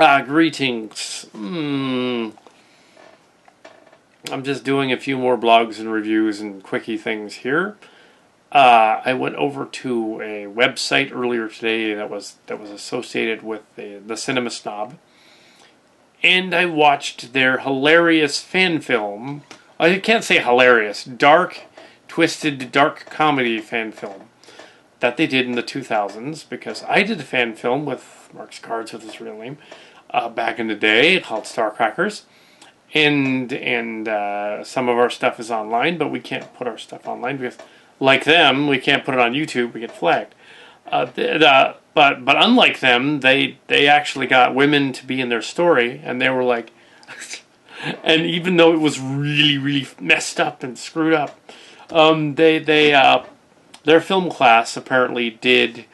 Greetings. I'm just doing a few more blogs and reviews and quickie things here. I went over to a website earlier today that was associated with the CinemaSnob, and I watched their hilarious fan film. I can't say hilarious, dark, twisted, dark comedy fan film that they did in the 2000s, because I did a fan film with Mark's Cards with his real name back in the day called Starcrackers, and some of our stuff is online, but we can't put our stuff online because, like them, we can't put it on YouTube. We get flagged. But unlike them, they actually got women to be in their story, and they were like, and even though it was really really messed up and screwed up, their film class apparently did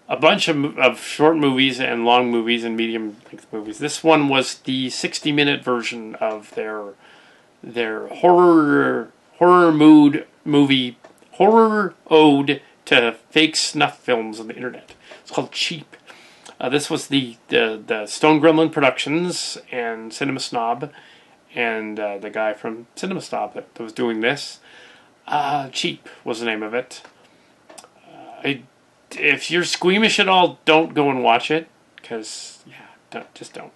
a bunch of short movies and long movies and medium-length movies. This one was the 60-minute version of their horror ode to fake snuff films on the internet. It's called Cheap. This was the Stone Gremlin Productions and CinemaSnob, and the guy from CinemaSnob that was doing this. Cheap was the name of it. If you're squeamish at all, don't go and watch it, because just don't.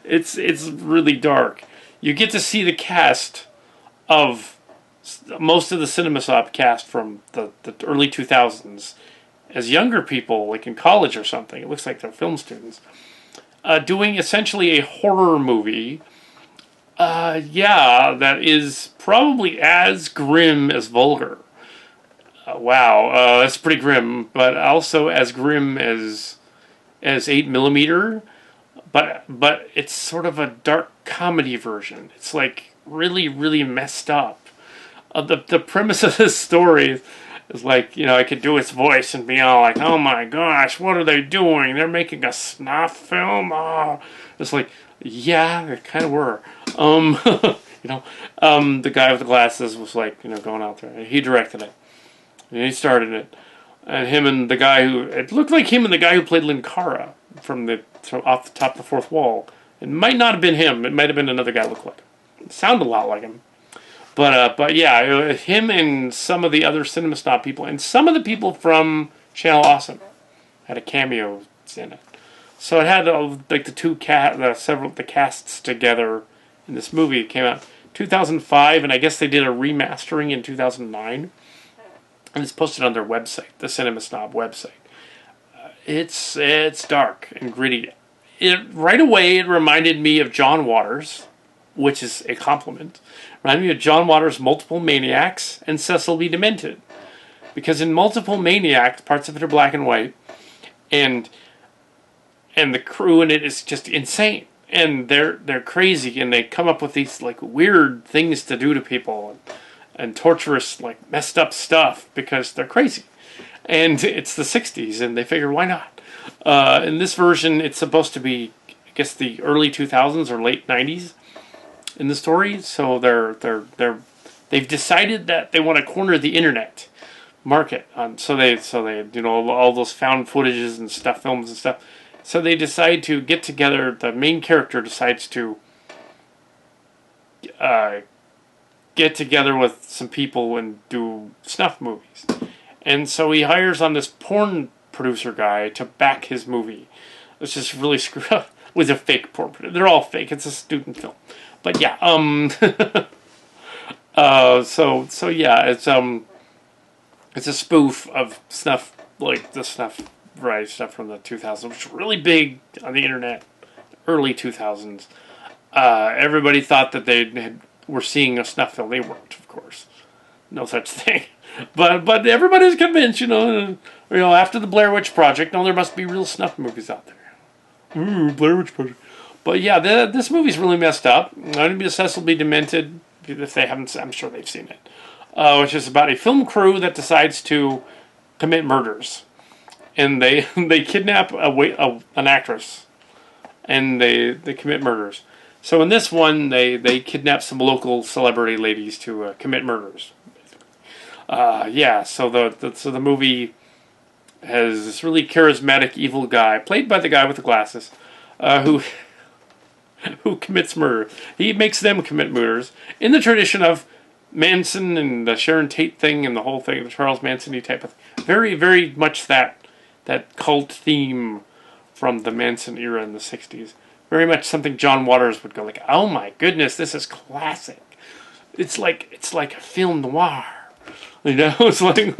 It's really dark. You get to see the cast of most of the CinemaSnob cast from the early 2000s as younger people, like in college or something. It looks like they're film students doing essentially a horror movie. That is probably as grim as vulgar. Wow, that's pretty grim, but also as grim as 8mm. But it's sort of a dark comedy version. It's like really really messed up. The premise of this story is like, I could do its voice and be all like, oh my gosh, what are they doing? They're making a snuff film. Oh, it's like, yeah, they kind of were. The guy with the glasses was like, going out there. He directed it. And he started it. And him and the guy it looked like him and the guy who played Linkara from off the top of the fourth wall. It might not have been him. It might have been another guy who looked like him. It sounded a lot like him. But yeah, him and some of the other CinemaSnob people, and some of the people from Channel Awesome had a cameo in it. So it had the casts together in this movie. It came out in 2005, and I guess they did a remastering in 2009. And it's posted on their website, the CinemaSnob website. It's dark and gritty. Right away, it reminded me of John Waters, which is a compliment. Reminded me of John Waters' Multiple Maniacs and Cecil B. Demented. Because in Multiple Maniacs, parts of it are black and white, and the crew in it is just insane. And they're crazy, and they come up with these like weird things to do to people, and torturous, like, messed up stuff because they're crazy. And it's the 60s, and they figure, why not? In this version, it's supposed to be, I guess, the early 2000s or late 90s in the story. So they've decided that they want to corner the internet market. So they all those found footages and stuff, films and stuff. So they decide to get together. The main character decides to get together with some people and do snuff movies. And so he hires on this porn producer guy to back his movie. It's just really screwed up with a fake porn producer. They're all fake. It's a student film. But yeah, so yeah, it's a spoof of snuff, like the snuff variety stuff from the 2000s, which was really big on the internet, early 2000s. Everybody thought that they were seeing a snuff film. They weren't, of course. No such thing. But everybody's convinced, after the Blair Witch Project, there must be real snuff movies out there. Ooh, Blair Witch Project. But yeah, this movie's really messed up. It'll be Cecil B. Demented. If they haven't, I'm sure they've seen it. Which is about a film crew that decides to commit murders. And they kidnap an actress. And they commit murders. So in this one, they kidnap some local celebrity ladies to commit murders. So the movie has this really charismatic evil guy, played by the guy with the glasses, who who commits murder. He makes them commit murders in the tradition of Manson and the Sharon Tate thing and the whole thing, the Charles Manson type of thing. Very, very much that cult theme from the Manson era in the 60s. Very much something John Waters would go like, oh my goodness, this is classic. It's like a film noir. You know, it's like,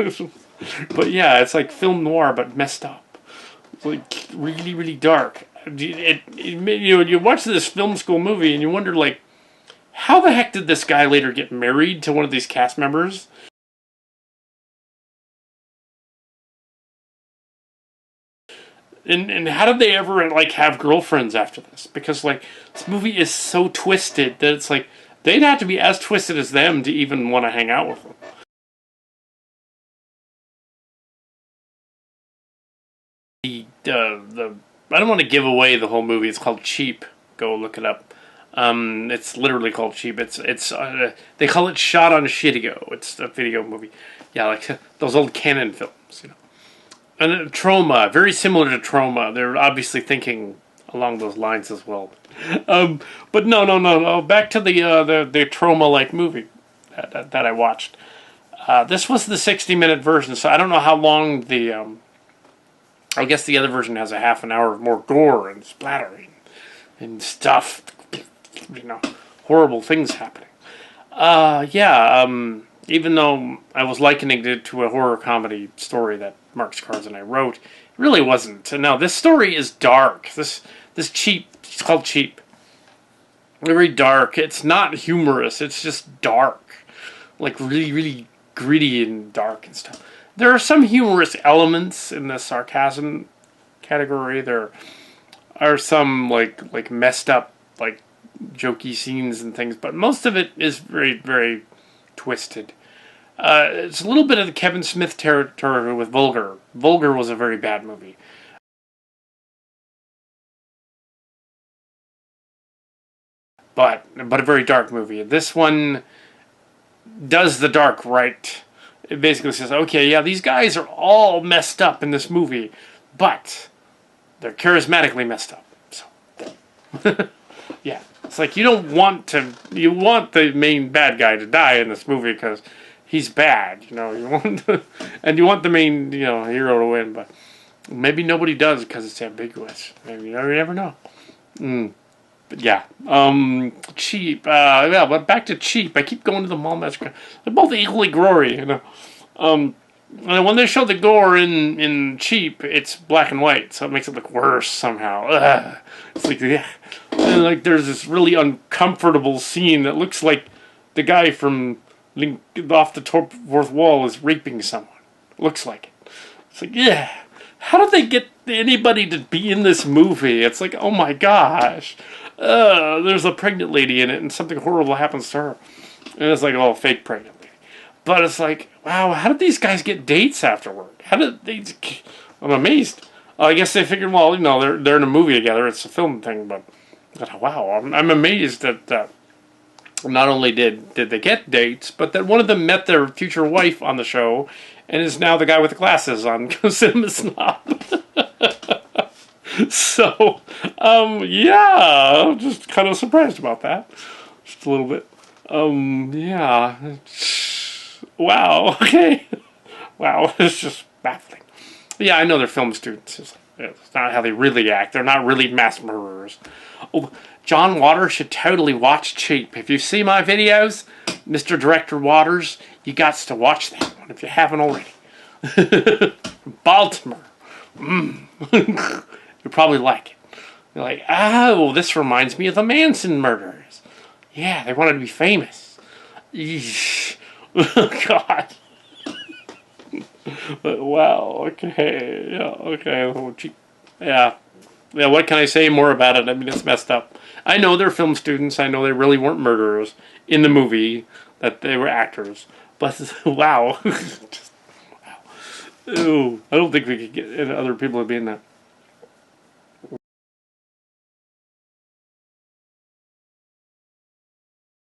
but yeah, it's like film noir but messed up. It's like really, really dark. You watch this film school movie and you wonder, like, how the heck did this guy later get married to one of these cast members? And how did they ever, like, have girlfriends after this? Because, like, this movie is so twisted that it's like they'd have to be as twisted as them to even want to hang out with them. I don't want to give away the whole movie. It's called Cheap. Go look it up. It's literally called Cheap. It's they call it Shot on Shitio. It's a video movie. Yeah, like those old Canon films, you know. And Trauma, very similar to Trauma. They're obviously thinking along those lines as well. But no. Back to the Trauma-like movie that I watched. This was the 60-minute version, so I don't know how long the. I guess the other version has a half an hour of more gore and splattering and stuff. You know, horrible things happening. Even though I was likening it to a horror comedy story that Mark Scars and I wrote, it really wasn't. And now this story is dark. This Cheap, it's called Cheap. Very dark. It's not humorous. It's just dark, like really, really gritty and dark and stuff. There are some humorous elements in the sarcasm category. There are some like messed up, like jokey scenes and things, but most of it is very, very twisted. It's a little bit of the Kevin Smith territory with Vulgar. Vulgar was a very bad movie. But a very dark movie. This one does the dark right. It basically says, okay, yeah, these guys are all messed up in this movie, but they're charismatically messed up. So, yeah. It's like you want the main bad guy to die in this movie because he's bad, you know. And you want the main, hero to win, but maybe nobody does because it's ambiguous. Maybe you never know. But yeah, Cheap. But back to Cheap. I keep going to the mall massacre. They're both equally gory, you know. And when they show the gore in Cheap, it's black and white, so it makes it look worse somehow. Ugh. It's like, yeah. And like there's this really uncomfortable scene that looks like the guy from Off the Fourth Wall is raping someone. Looks like it. It's like, yeah. How did they get anybody to be in this movie? It's like, oh my gosh. There's a pregnant lady in it and something horrible happens to her. And it's like, oh, fake pregnant lady. But it's like, wow, how did these guys get dates afterward? How did they... I'm amazed. I guess they figured, well, they're in a movie together. It's a film thing, but wow, I'm amazed that not only did they get dates, but that one of them met their future wife on the show and is now the guy with the glasses on CinemaSnob. So, yeah, I'm just kind of surprised about that. Just a little bit. Yeah. Wow, okay. Wow, it's just baffling. Yeah, I know they're film students. It's not how they really act. They're not really mass murderers. Oh, John Waters should totally watch Cheap. If you see my videos, Mr. Director Waters, you got to watch that one if you haven't already. Baltimore. You'll probably like it. You're like, oh, this reminds me of the Manson murders. Yeah, they wanted to be famous. Eesh. God. But wow, okay. Yeah, okay. Cheap. Yeah, what can I say more about it? I mean, it's messed up. I know they're film students. I know they really weren't murderers in the movie, that they were actors. But, wow. Just, wow. Ew. I don't think we could get other people to be in that.